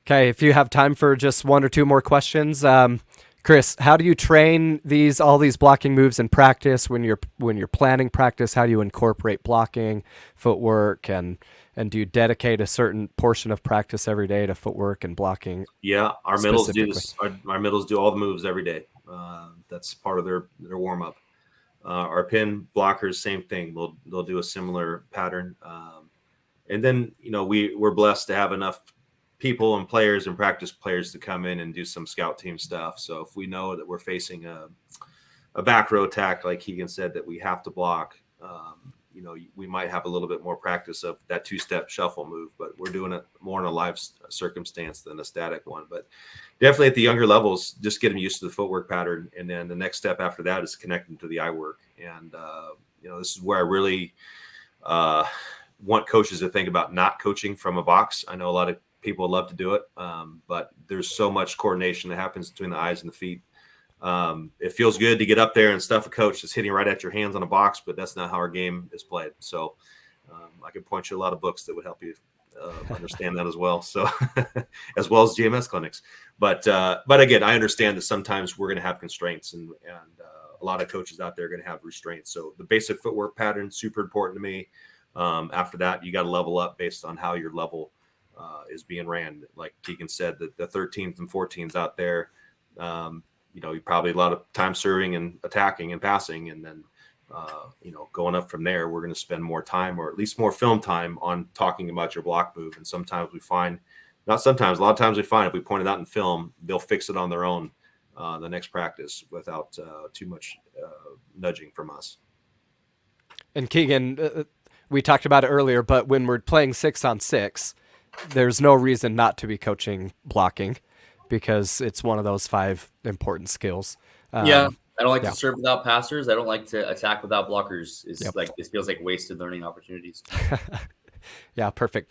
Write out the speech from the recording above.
Okay, if you have time for just one or two more questions, Chris, how do you train all these blocking moves in practice when you're planning practice? How do you incorporate blocking, footwork, and do you dedicate a certain portion of practice every day to footwork and blocking Yeah, our middles do specifically? this. Our middles do all the moves every day. That's part of their warm up. Our pin blockers, same thing. They'll do a similar pattern. And then we're blessed to have enough people and players and practice players to come in and do some scout team stuff. So if we know that we're facing a back row attack, like Keegan said, that we have to block, we might have a little bit more practice of that two-step shuffle move, but we're doing it more in a live circumstance than a static one. But definitely at the younger levels, just get them used to the footwork pattern. And then the next step after that is connecting to the eye work. And, this is where I really want coaches to think about not coaching from a box. I know a lot of people love to do it, but there's so much coordination that happens between the eyes and the feet. It feels good to get up there and stuff a coach that's hitting right at your hands on a box, but that's not how our game is played. So I could point you a lot of books that would help you understand that as well. So as well as GMS clinics. But again, I understand that sometimes we're going to have constraints and a lot of coaches out there are going to have restraints. So the basic footwork pattern, super important to me. After that, you got to level up based on how your level is being ran. Like Keegan said, the 13s and 14s out there, you probably a lot of time serving and attacking and passing. And then, going up from there, we're going to spend more time or at least more film time on talking about your block move. And sometimes we find, not sometimes, a lot of times we find if we point it out in film, they'll fix it on their own the next practice without too much nudging from us. And Keegan, we talked about it earlier, but when we're playing 6-on-6, there's no reason not to be coaching blocking because it's one of those 5 important skills. Yeah, I don't like yeah. to serve without passers. I don't like to attack without blockers. It's Yep. like this feels like wasted learning opportunities. Yeah, perfect.